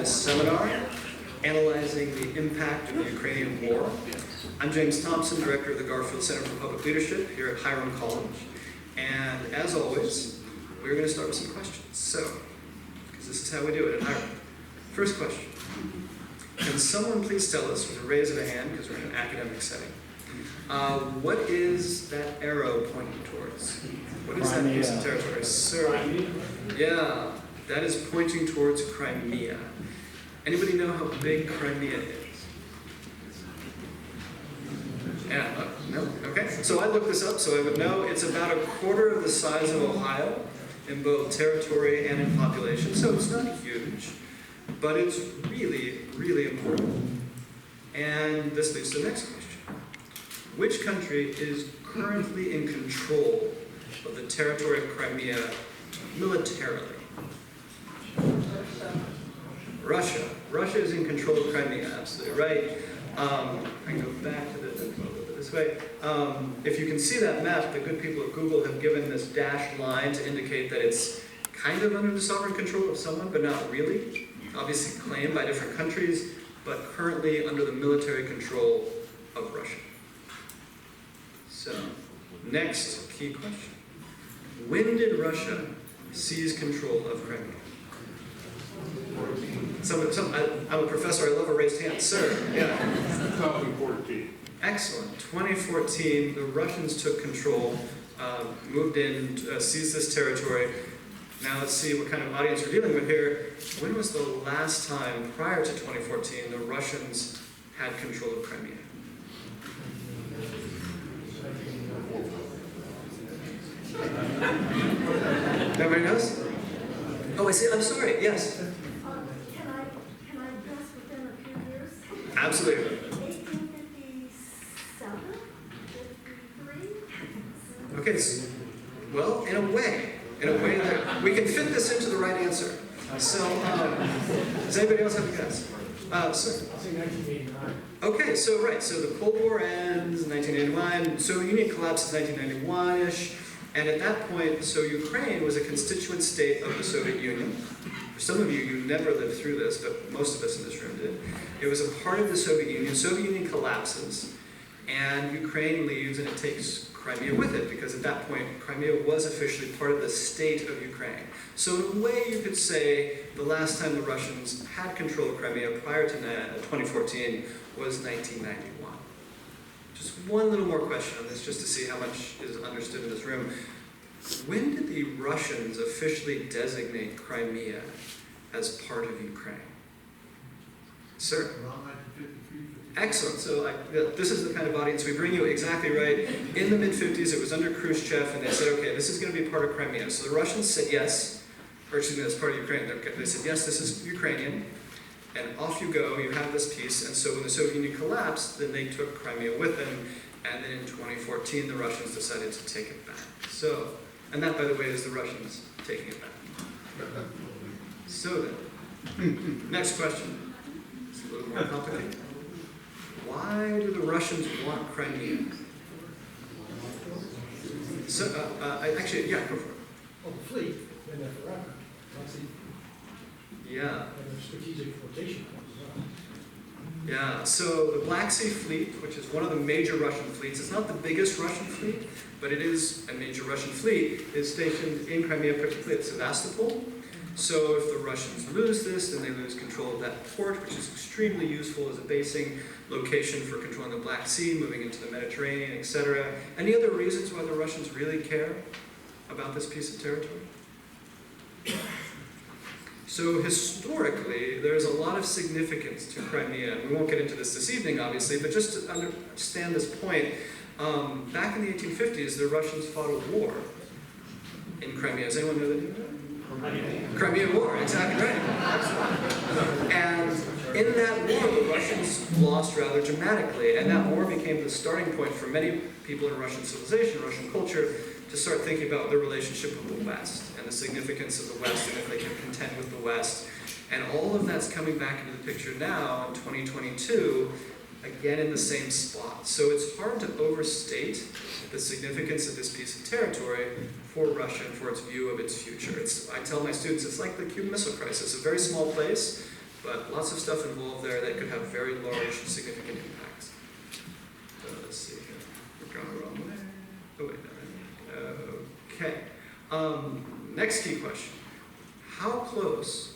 this seminar, Analyzing the Impact of the Ukrainian War. I'm James Thompson, Director of the Garfield Center for Public Leadership here at Hiram College. And as always, we're going to start with some questions. So, because this is how we do it at Hiram. First question. Can someone please tell us, with a raise of a hand, because we're in an academic setting, what is that arrow pointing towards? What is that piece of territory? Sir? Yeah, that is pointing towards Crimea. Anybody know how big Crimea is? Yeah, no? Okay. So I looked this up so I would know. It's about a quarter of the size of Ohio in both territory and in population. So it's not huge, but it's really, really important. And this leads to the next question. Which country is currently in control of the territory of Crimea militarily? Russia. Russia is in control of Crimea, absolutely right. I can go back to this way. If you can see that map, the good people at Google have given this dashed line to indicate that it's kind of under the sovereign control of someone, but not really. Obviously claimed by different countries, but currently under the military control of Russia. So, next key question. When did Russia seize control of Crimea? I'm a professor, I love a raised hand. Sir, yeah. 2014. Excellent. 2014, the Russians took control, moved in, seized this territory. Now let's see what kind of audience we're dealing with here. When was the last time, prior to 2014, the Russians had control of Crimea? Nobody knows? Oh, I see. I'm sorry. Yes. Can I guess within a few years? Absolutely. 1857? 53? Okay. Well, in a way that we can fit this into the right answer. So, does anybody else have a guess? Sir. I think 1989. Okay, so right, so the Cold War ends in 1989, Soviet Union collapses 1991-ish, and at that point, so Ukraine was a constituent state of the Soviet Union. For some of you, you never lived through this, but most of us in this room did. It was a part of the Soviet Union. Soviet Union collapses, and Ukraine leaves, and it takes Crimea with it, because at that point, Crimea was officially part of the state of Ukraine. So in a way, you could say the last time the Russians had control of Crimea prior to 2014 was 1991. Just one little more question on this, just to see how much is understood in this room. When did the Russians officially designate Crimea as part of Ukraine? Sir? Around 1953. Excellent. So this is the kind of audience we bring you, exactly right. In the mid-50s, it was under Khrushchev, and they said, okay, this is going to be part of Crimea. So the Russians said yes, or excuse me, that's part of Ukraine. They said, yes, this is Ukrainian, and off you go, you have this piece. And so when the Soviet Union collapsed, then they took Crimea with them, and then in 2014, the Russians decided to take it back. So, and that, by the way, is the Russians taking it back. So then, next question. It's a little more complicated. Why do the Russians want Crimea? So, actually, yeah, go for it. Well, the fleet, been there forever. Yeah. And a strategic flotation point as well. Yeah, so the Black Sea Fleet, which is one of the major Russian fleets, it's not the biggest Russian fleet, but it is a major Russian fleet, is stationed in Crimea, particularly at Sevastopol. So if the Russians lose this, then they lose control of that port, which is extremely useful as a basing location for controlling the Black Sea, moving into the Mediterranean, etc. Any other reasons why the Russians really care about this piece of territory? So historically, there's a lot of significance to Crimea. We won't get into this evening, obviously, but just to understand this point, back in the 1850s, the Russians fought a war in Crimea. Does anyone know the name of it? Crimean War, exactly right. And in that war, the Russians lost rather dramatically, and that war became the starting point for many people in Russian civilization, Russian culture, to start thinking about the relationship with the West and the significance of the West and if they can contend with the West. And all of that's coming back into the picture now in 2022, again in the same spot. So it's hard to overstate the significance of this piece of territory for Russia and for its view of its future. I tell my students, it's like the Cuban Missile Crisis, a very small place, but lots of stuff involved there that could have very large, significant impacts. Let's see here. We're going the wrong way. Oh, wait, no. Okay. Next key question. How close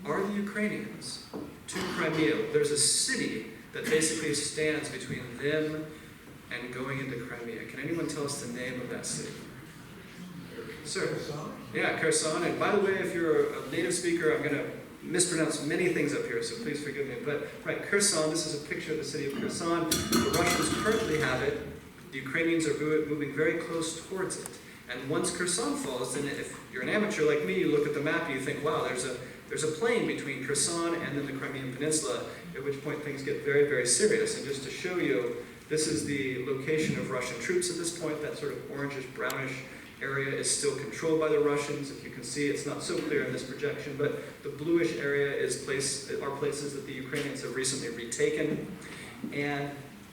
are the Ukrainians to Crimea? There's a city that basically stands between them and going into Crimea. Can anyone tell us the name of that city? Sir? Yeah, Kherson. And by the way, if you're a native speaker, I'm going to mispronounce many things up here, so please forgive me. But, right, Kherson, this is a picture of the city of Kherson. The Russians currently have it. The Ukrainians are moving very close towards it. And once Kherson falls, then if you're an amateur like me, you look at the map and you think, wow, there's a plain between Kherson and then the Crimean Peninsula, at which point things get very, very serious. And just to show you, this is the location of Russian troops at this point. That sort of orangish, brownish area is still controlled by the Russians. If you can see, it's not so clear in this projection, but the bluish area are places that the Ukrainians have recently retaken. And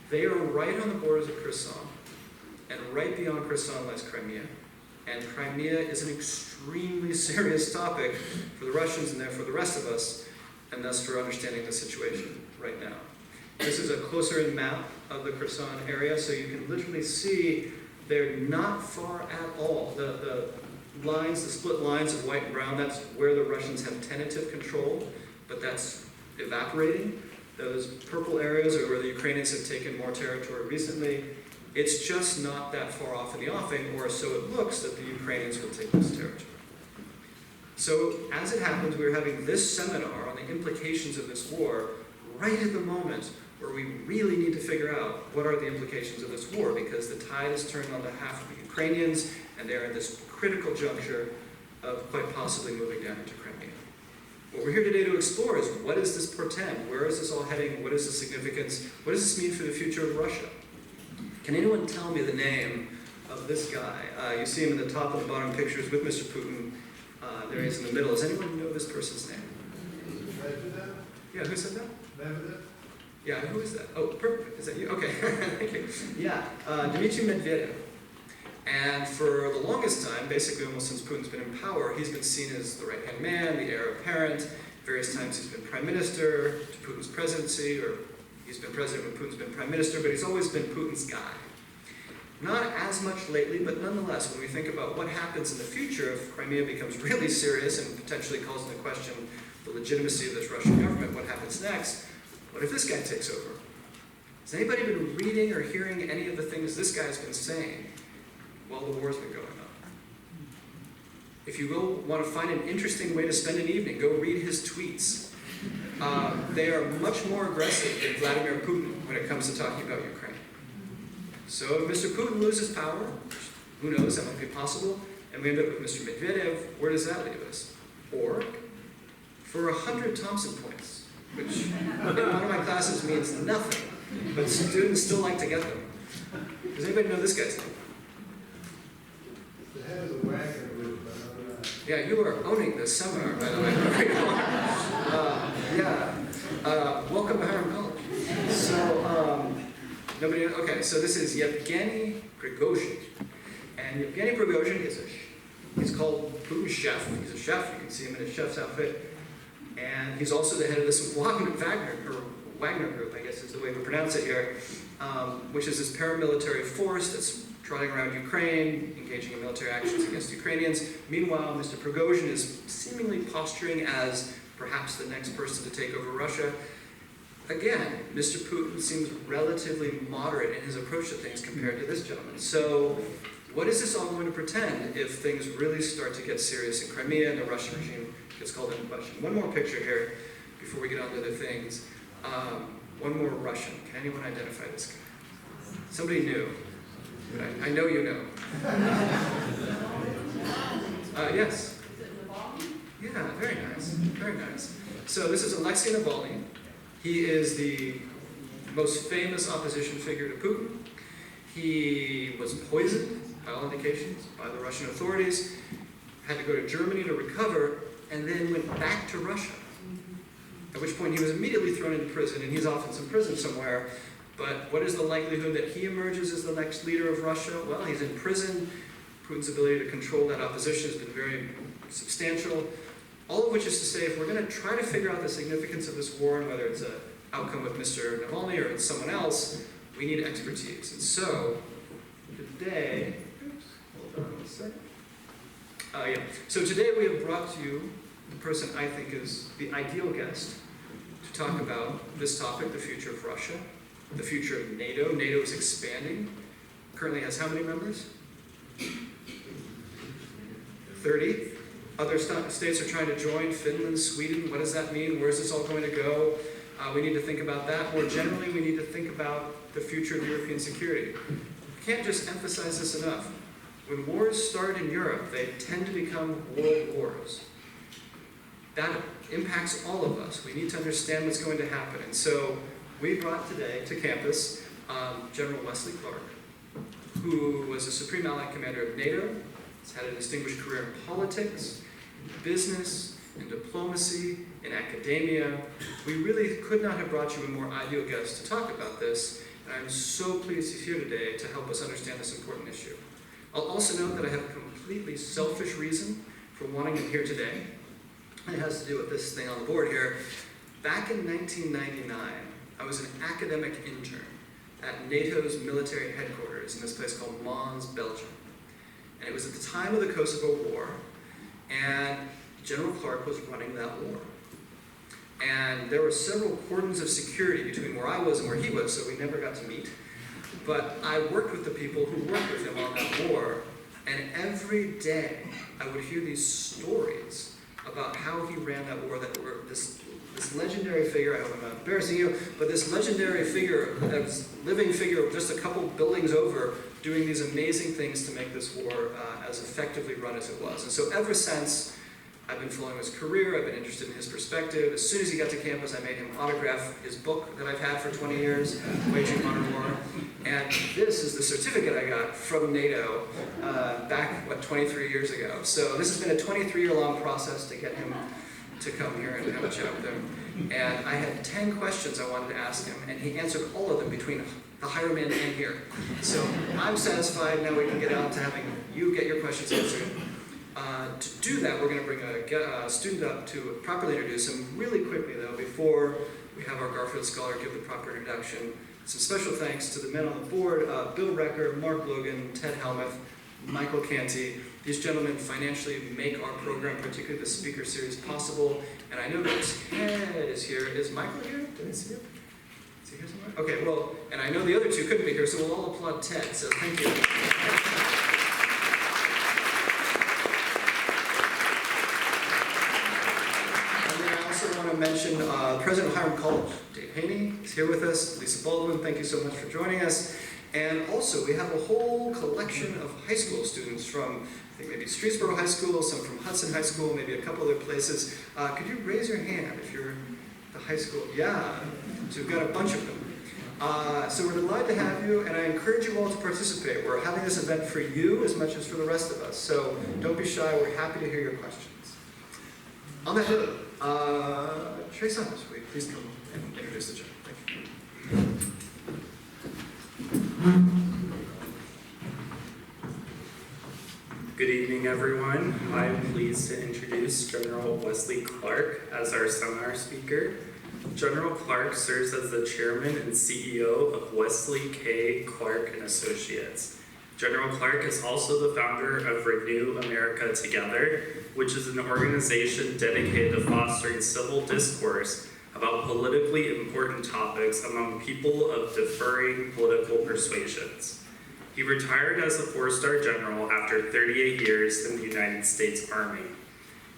they are right on the borders of Kherson. And right beyond Kherson lies Crimea. And Crimea is an extremely serious topic for the Russians and therefore the rest of us, and thus for understanding the situation right now. This is a closer-in map of the Kherson area, so you can literally see they're not far at all. The lines, the split lines of white and brown, that's where the Russians have tentative control, but that's evaporating. Those purple areas are where the Ukrainians have taken more territory recently. It's just not that far off in the offing, or so it looks, that the Ukrainians will take this territory. So, as it happens, we're having this seminar on the implications of this war right at the moment where we really need to figure out what are the implications of this war, because the tide has turned on behalf of the Ukrainians, and they're at this critical juncture of quite possibly moving down into Crimea. What we're here today to explore is, what does this portend? Where is this all heading? What is the significance? What does this mean for the future of Russia? Can anyone tell me the name of this guy? You see him in the top and the bottom pictures with Mr. Putin. There he is in the middle. Does anyone know this person's name? Yeah, who said that? Yeah, who is that? Oh, perfect. Is that you? Okay, thank you. Yeah, Dmitry Medvedev. And for the longest time, basically almost since Putin's been in power, he's been seen as the right-hand man, the heir apparent. Various times he's been prime minister to Putin's presidency, or he's been president when Putin's been prime minister, but he's always been Putin's guy. Not as much lately, but nonetheless, when we think about what happens in the future if Crimea becomes really serious and potentially calls into question the legitimacy of this Russian government, what happens next? What if this guy takes over? Has anybody been reading or hearing any of the things this guy's been saying while the war's been going on? If you want to find an interesting way to spend an evening, go read his tweets. They are much more aggressive than Vladimir Putin when it comes to talking about Ukraine. So if Mr. Putin loses power, who knows, that might be possible, and we end up with Mr. Medvedev, where does that leave us? Or, for 100 Thompson points, which in one of my classes means nothing, but students still like to get them. Does anybody know this guy's name? The head of the Wagner Group. Yeah, you are owning this seminar, by the way. Welcome to Hiram College. So, nobody, okay, so this is Yevgeny Prigozhin. And Yevgeny Prigozhin is he's called Putin's chef. He's a chef, you can see him in his chef's outfit. And he's also the head of this Wagner Group, I guess is the way we pronounce it here, which is this paramilitary force that's trotting around Ukraine, engaging in military actions against Ukrainians. Meanwhile, Mr. Prigozhin is seemingly posturing as perhaps the next person to take over Russia. Again, Mr. Putin seems relatively moderate in his approach to things compared to this gentleman. So, what is this all going to pretend if things really start to get serious in Crimea and the Russian regime gets called into question? One more picture here before we get on to the things. One more Russian. Can anyone identify this guy? Somebody new. I know you know. Yes. Yeah, very nice. Very nice. So this is Alexei Navalny. He is the most famous opposition figure to Putin. He was poisoned, by all indications, by the Russian authorities, had to go to Germany to recover, and then went back to Russia. At which point he was immediately thrown into prison, and he's off in some prison somewhere. But what is the likelihood that he emerges as the next leader of Russia? Well, he's in prison. Putin's ability to control that opposition has been very substantial. All of which is to say, if we're going to try to figure out the significance of this war and whether it's an outcome with Mr. Navalny or it's someone else, we need expertise. And so, today, hold on a second. So today we have brought to you the person I think is the ideal guest to talk about this topic, the future of Russia, the future of NATO. NATO is expanding. Currently has how many members? 30. Other states are trying to join, Finland, Sweden. What does that mean? Where is this all going to go? We need to think about that. More generally, we need to think about the future of European security. We can't just emphasize this enough. When wars start in Europe, they tend to become world wars. That impacts all of us. We need to understand what's going to happen. And so we brought today to campus General Wesley Clark, who was a Supreme Allied Commander of NATO. He's had a distinguished career in politics, in business, in diplomacy, in academia. We really could not have brought you a more ideal guest to talk about this, and I'm so pleased he's here today to help us understand this important issue. I'll also note that I have a completely selfish reason for wanting him here today. It has to do with this thing on the board here. Back in 1999, I was an academic intern at NATO's military headquarters in this place called Mons, Belgium. And it was at the time of the Kosovo War, and General Clark was running that war. And there were several cordons of security between where I was and where he was, so we never got to meet. But I worked with the people who worked with him on that war, and every day I would hear these stories about how he ran that war, that were this legendary figure. I hope I'm not embarrassing you, but this legendary figure, this living figure just a couple buildings over, doing these amazing things to make this war as effectively run as it was. And so ever since, I've been following his career, I've been interested in his perspective. As soon as he got to campus, I made him autograph his book that I've had for 20 years, Waging Modern War. And this is the certificate I got from NATO back, 23 years ago. So this has been a 23-year-long process to get him to come here and have a chat with him. And I had 10 questions I wanted to ask him, and he answered all of them between the Hireman and here. So I'm satisfied. Now we can get out to having you get your questions answered. To do that, we're going to bring a student up to properly introduce him. Really quickly, though, before we have our Garfield Scholar give the proper introduction, some special thanks to the men on the board, Bill Recker, Mark Logan, Ted Helmuth, Michael Canty. These gentlemen financially make our program, particularly the speaker series, possible. And I know that Ted is here. Is Michael here? Did I see him? Is he here somewhere? Okay, well, and I know the other two couldn't be here, so we'll all applaud Ted. So thank you. Mention President of Hiram College, Dave Haney, is here with us. Lisa Baldwin, thank you so much for joining us. And also, we have a whole collection of high school students from, I think maybe Streetsboro High School, some from Hudson High School, maybe a couple other places. Could you raise your hand if you're the high school? Yeah, so we've got a bunch of them. So we're delighted to have you, and I encourage you all to participate. We're having this event for you as much as for the rest of us, so don't be shy. We're happy to hear your questions. On that note, Trey Summers, will you please come and introduce the gentleman? Thank you. Good evening, everyone. I'm pleased to introduce General Wesley Clark as our seminar speaker. General Clark serves as the chairman and CEO of Wesley K. Clark and Associates. General Clark is also the founder of Renew America Together, which is an organization dedicated to fostering civil discourse about politically important topics among people of differing political persuasions. He retired as a 4-star general after 38 years in the United States Army.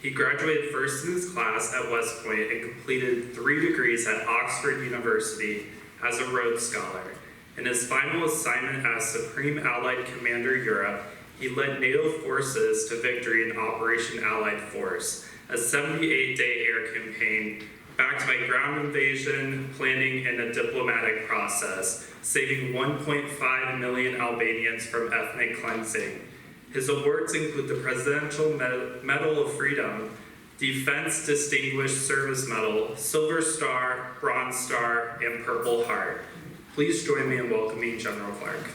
He graduated first in his class at West Point and completed 3 degrees at Oxford University as a Rhodes Scholar. In his final assignment as Supreme Allied Commander Europe, he led NATO forces to victory in Operation Allied Force, a 78-day air campaign backed by ground invasion, planning, and a diplomatic process, saving 1.5 million Albanians from ethnic cleansing. His awards include the Presidential Medal of Freedom, Defense Distinguished Service Medal, Silver Star, Bronze Star, and Purple Heart. Please join me in welcoming General Clark.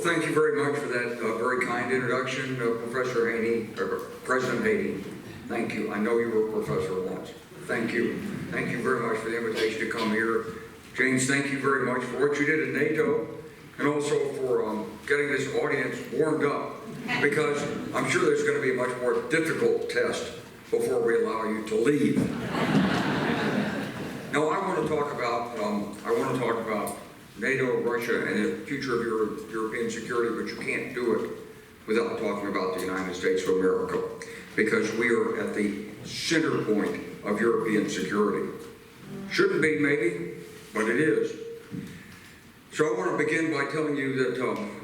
thank you very much for that very kind introduction, Professor Haney, or President Haney. Thank you. I know you were a professor once. Thank you. Thank you very much for the invitation to come here. James, thank you very much for what you did at NATO, and also for getting this audience warmed up, because I'm sure there's going to be a much more difficult test before we allow you to leave. Now, I want to talk about NATO, Russia, and the future of European security, but you can't do it without talking about the United States of America, because we are at the center point of European security. Shouldn't be, maybe, but it is. So I want to begin by telling you that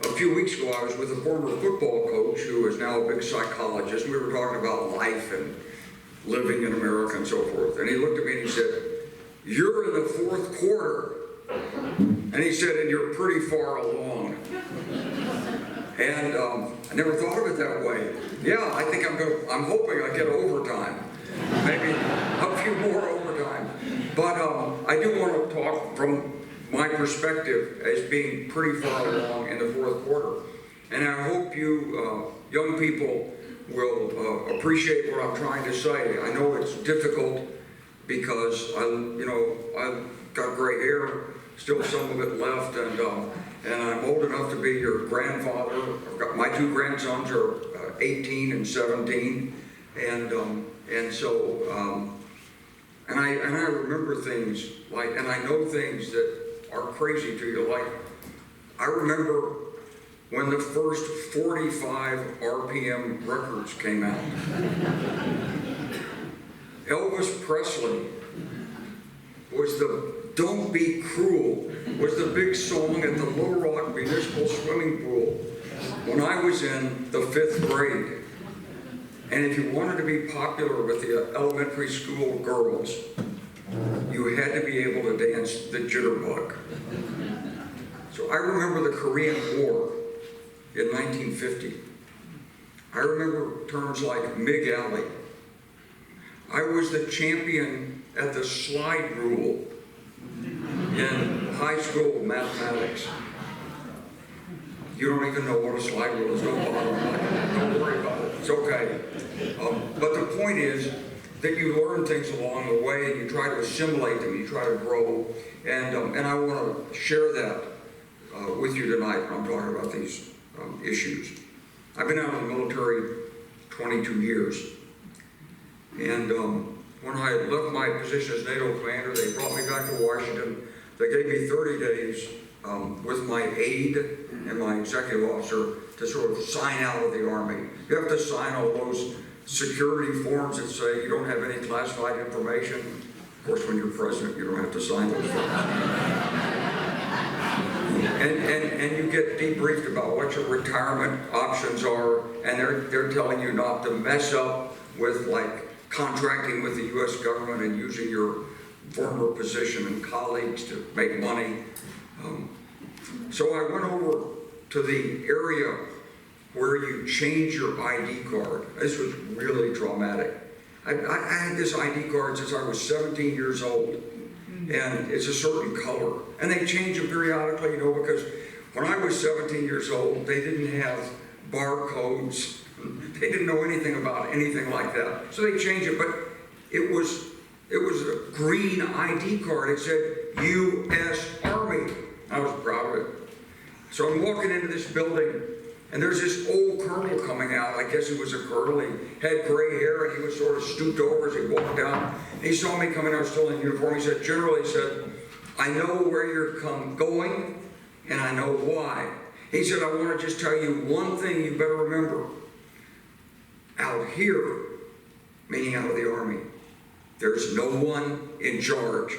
a few weeks ago I was with a former football coach who is now a big psychologist, and we were talking about life and living in America and so forth. And he looked at me and he said, "You're in the fourth quarter." And he said, "And you're pretty far along." And I never thought of it that way. Yeah, I think I'm hoping I get overtime. Maybe a few more overtime. But I do want to talk from my perspective as being pretty far along in the fourth quarter. And I hope you young people will appreciate what I'm trying to say. I know it's difficult because I've got gray hair, still some of it left, and I'm old enough to be your grandfather. I've got my two grandsons are 18 and 17, and so I remember things like, and I know things that are crazy to you. Like, I remember when the first 45 RPM records came out. Elvis Presley was the "Don't Be Cruel" was the big song at the Little Rock Municipal Swimming Pool when I was in the 5th grade. And if you wanted to be popular with the elementary school girls, you had to be able to dance the jitterbug. So I remember the Korean War in 1950. I remember terms like Mig Alley. I was the champion at the slide rule in high school mathematics. You don't even know what a slide rule is. Don't bother. Don't worry about it. It's okay. But the point is that you learn things along the way and you try to assimilate them. You try to grow. And I want to share that with you tonight when I'm talking about these issues. I've been out in the military 22 years. And when I left my position as NATO commander, they brought me back to Washington. They gave me 30 days with my aide and my executive officer to sort of sign out of the Army. You have to sign all those security forms that say you don't have any classified information. Of course, when you're president, you don't have to sign those forms. And you get debriefed about what your retirement options are, and they're telling you not to mess up with, like, contracting with the U.S. government and using your former position and colleagues to make money. So I went over to the area where you change your ID card. This was really traumatic. I had this ID card since I was 17 years old, and it's a certain color. And they change it periodically, because when I was 17 years old, they didn't have barcodes. They didn't know anything about anything like that. So they changed it, but it was a green ID card. It said U.S. Army. I was proud of it. So I'm walking into this building, and there's this old colonel coming out. I guess he was a colonel. He had gray hair, and he was sort of stooped over as he walked down. And he saw me coming out still in uniform. He said, "General," he said, "I know where you're going, and I know why." He said, "I want to just tell you one thing you better remember. Out here," meaning out of the Army, "there's no one in charge."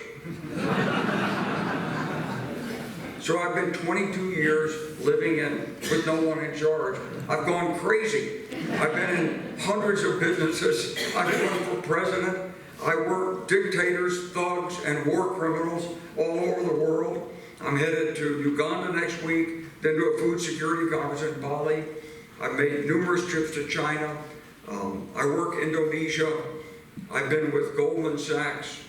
So I've been 22 years living with no one in charge. I've gone crazy. I've been in hundreds of businesses. I've run for president. I work dictators, thugs, and war criminals all over the world. I'm headed to Uganda next week, then to a food security conference in Bali. I've made numerous trips to China. I work Indonesia. I've been with Goldman Sachs.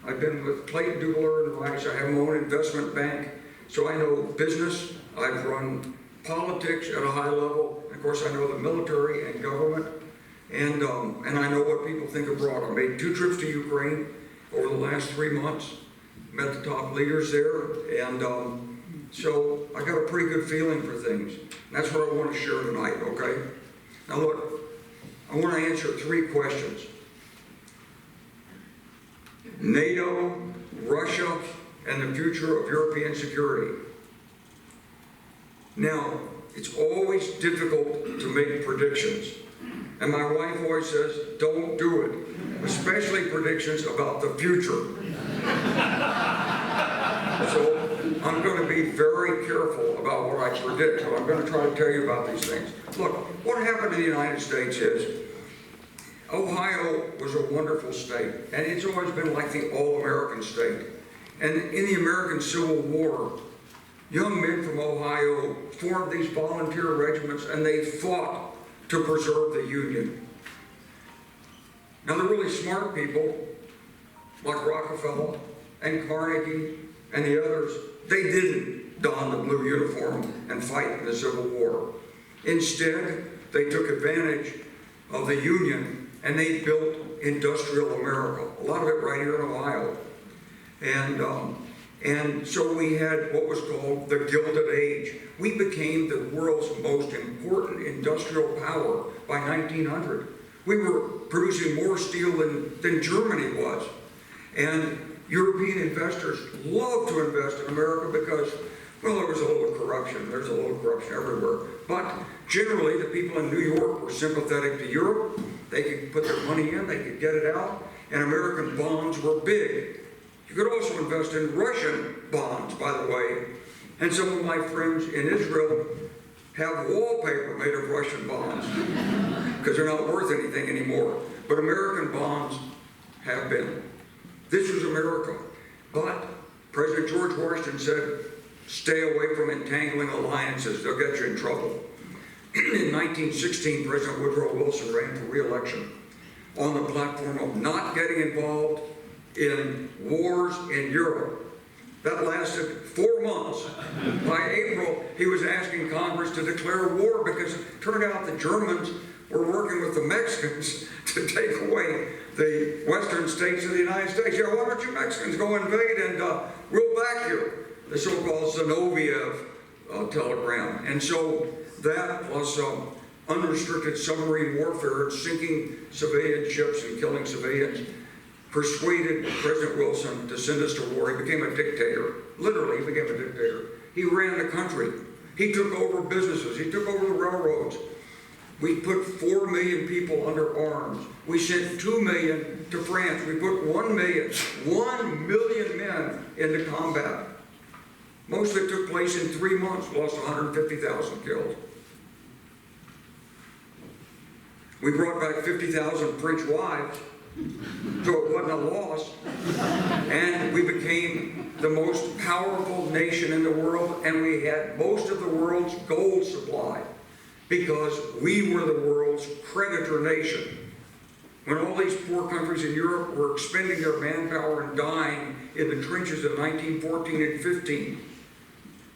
I've been with Clayton, Dubilier and Rice. I have my own investment bank. So I know business. I've run politics at a high level. Of course, I know the military and government, and I know what people think abroad. I made 2 trips to Ukraine over the last 3 months, met the top leaders there, and so I got a pretty good feeling for things. And that's what I want to share tonight, okay? Now look, I want to answer 3 questions. NATO, Russia, and the future of European security. Now, it's always difficult to make predictions. And my wife always says, don't do it, especially predictions about the future. So I'm going to be very careful about what I predict. So I'm going to try to tell you about these things. Look, what happened in the United States is, Ohio was a wonderful state, and it's always been like the all-American state. And in the American Civil War, young men from Ohio formed these volunteer regiments, and they fought to preserve the Union. Now, the really smart people, like Rockefeller and Carnegie and the others, they didn't don the blue uniform and fight in the Civil War. Instead, they took advantage of the Union and they built industrial America, a lot of it right here in Ohio. And so we had what was called the Gilded Age. We became the world's most important industrial power by 1900. We were producing more steel than Germany was. And European investors loved to invest in America because, well, there was a little corruption. There's a little corruption everywhere. But generally, the people in New York were sympathetic to Europe. They could put their money in, they could get it out, and American bonds were big. You could also invest in Russian bonds, by the way. And some of my friends in Israel have wallpaper made of Russian bonds because they're not worth anything anymore. But American bonds have been. This was America. But President George Washington said, stay away from entangling alliances. They'll get you in trouble. In 1916, President Woodrow Wilson ran for re-election on the platform of not getting involved in wars in Europe. That lasted 4 months. By April, he was asking Congress to declare war because it turned out the Germans were working with the Mexicans to take away the western states of the United States. Yeah, why don't you Mexicans go invade and we'll back you? The so-called Zinoviev telegram. And so that plus unrestricted submarine warfare and sinking civilian ships and killing civilians persuaded President Wilson to send us to war. He became a dictator. Literally, he became a dictator. He ran the country. He took over businesses. He took over the railroads. We put 4 million people under arms. We sent 2 million to France. We put 1 million men into combat. Most of it took place in 3 months, lost 150,000 killed. We brought back 50,000 French wives, so it wasn't a loss. And we became the most powerful nation in the world, and we had most of the world's gold supply because we were the world's creditor nation. When all these poor countries in Europe were expending their manpower and dying in the trenches of 1914 and 15,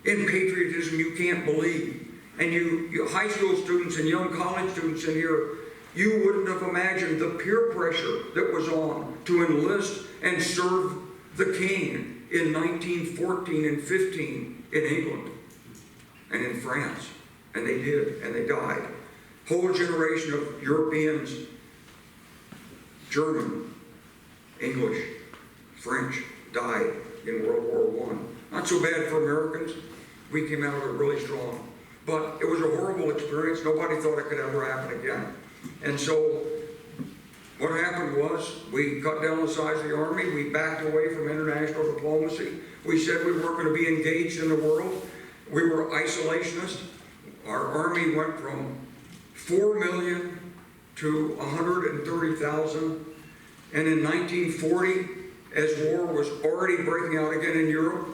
in patriotism you can't believe. And you high school students and young college students in here, you wouldn't have imagined the peer pressure that was on to enlist and serve the king in 1914 and 15 in England and in France. And they did, and they died. Whole generation of Europeans, German, English, French, died in World War I. Not so bad for Americans. We came out of it really strong. But it was a horrible experience. Nobody thought it could ever happen again. And so what happened was we cut down the size of the army. We backed away from international diplomacy. We said we weren't going to be engaged in the world. We were isolationists. Our army went from 4 million to 130,000. And in 1940, as war was already breaking out again in Europe,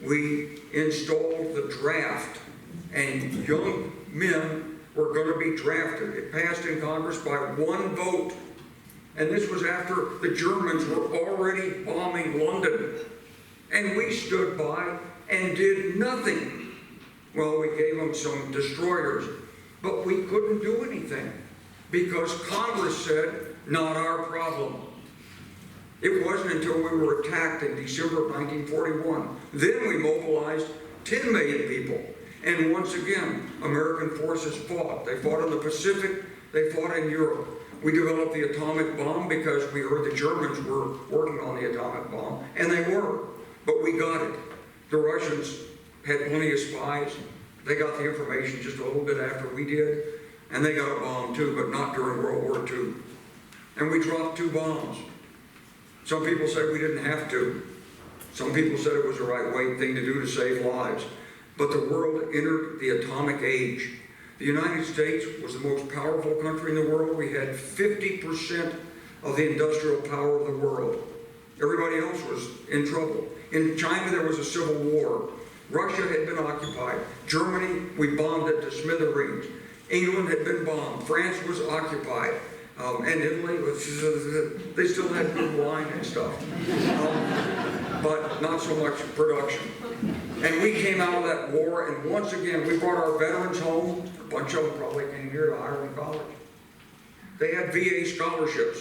we installed the draft, and young men were going to be drafted. It passed in Congress by 1 vote. And this was after the Germans were already bombing London. And we stood by and did nothing Well, we gave them some destroyers, but we couldn't do anything because Congress said, not our problem. It wasn't until we were attacked in December of 1941. Then we mobilized 10 million people. And once again, American forces fought. They fought in the Pacific, they fought in Europe. We developed the atomic bomb because we heard the Germans were working on the atomic bomb, and they were, but we got it. The Russians had plenty of spies. They got the information just a little bit after we did, and they got a bomb too, but not during World War II. And we dropped 2 bombs. Some people said we didn't have to. Some people said it was the right thing to do to save lives. But the world entered the atomic age. The United States was the most powerful country in the world. We had 50% of the industrial power of the world. Everybody else was in trouble. In China, there was a civil war. Russia had been occupied. Germany, we bombed it to smithereens. England had been bombed. France was occupied. And Italy, they still had good wine and stuff. But not so much production. And we came out of that war, and once again, we brought our veterans home. A bunch of them probably came here to Ireland College. They had VA scholarships.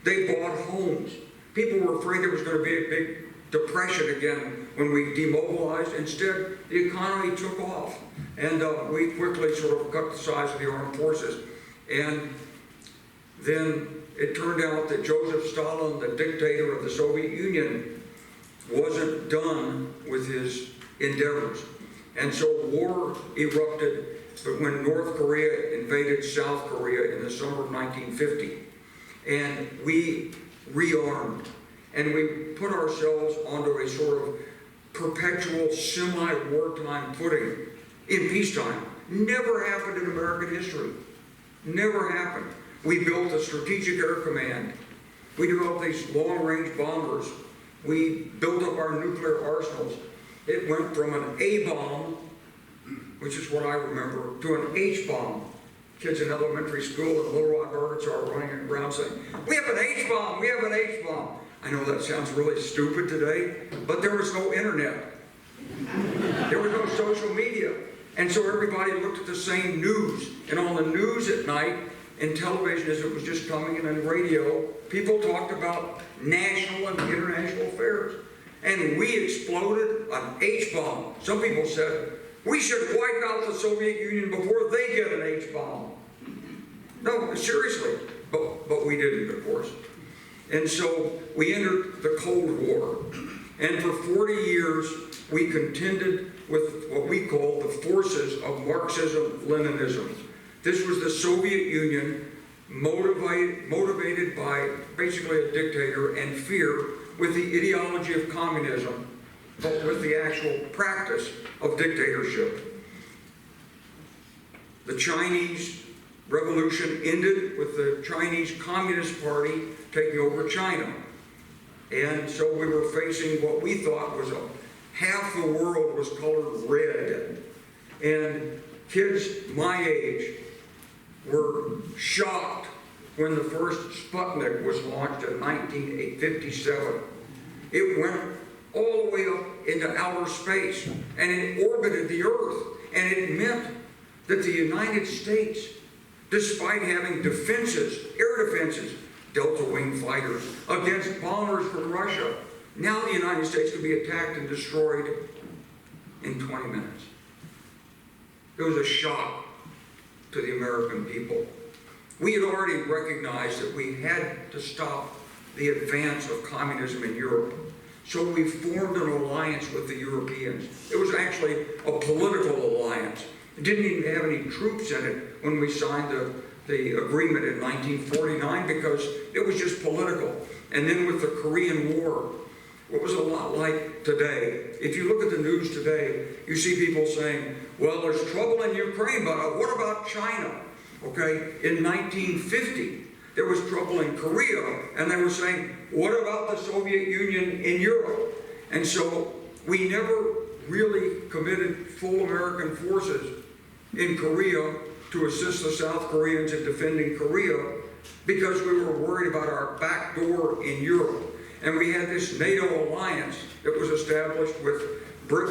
They bought homes. People were afraid there was going to be a big depression again when we demobilized. Instead, the economy took off. And we quickly sort of cut the size of the armed forces. And then it turned out that Joseph Stalin, the dictator of the Soviet Union, wasn't done with his endeavors. And so war erupted when North Korea invaded South Korea in the summer of 1950. And we rearmed. And we put ourselves onto a sort of perpetual semi-wartime footing in peacetime. Never happened in American history. Never happened. We built a strategic air command. We developed these long-range bombers. We built up our nuclear arsenals. It went from an A-bomb, which is what I remember, to an H-bomb. Kids in elementary school in Little Rock, Arkansas are running around saying, "We have an H-bomb, we have an H-bomb." I know that sounds really stupid today, but there was no internet. There was no social media. And so everybody looked at the same news. And on the news at night, and television as it was just coming in, and radio, people talked about national and international affairs. And we exploded an H-bomb. Some people said, we should wipe out the Soviet Union before they get an H-bomb. No, seriously. But we didn't, of course. And so we entered the Cold War. And for 40 years, we contended with what we call the forces of Marxism-Leninism. This was the Soviet Union motivated by basically a dictator and fear with the ideology of communism, but with the actual practice of dictatorship. The Chinese Revolution ended with the Chinese Communist Party taking over China. And so we were facing what we thought was half the world was colored red. And kids my age were shocked when the first Sputnik was launched in 1957. It went all the way up into outer space, and it orbited the Earth. And it meant that the United States, despite having defenses, air defenses, Delta Wing fighters, against bombers from Russia, now the United States could be attacked and destroyed in 20 minutes. It was a shock to the American people. We had already recognized that we had to stop the advance of communism in Europe. So we formed an alliance with the Europeans. It was actually a political alliance. It didn't even have any troops in it when we signed the agreement in 1949 because it was just political. And then with the Korean War, it was a lot like today. If you look at the news today, you see people saying, well, there's trouble in Ukraine, but what about China? Okay, in 1950, there was trouble in Korea, and they were saying, what about the Soviet Union in Europe? And so we never really committed full American forces in Korea to assist the South Koreans in defending Korea because we were worried about our back door in Europe. And we had this NATO alliance that was established with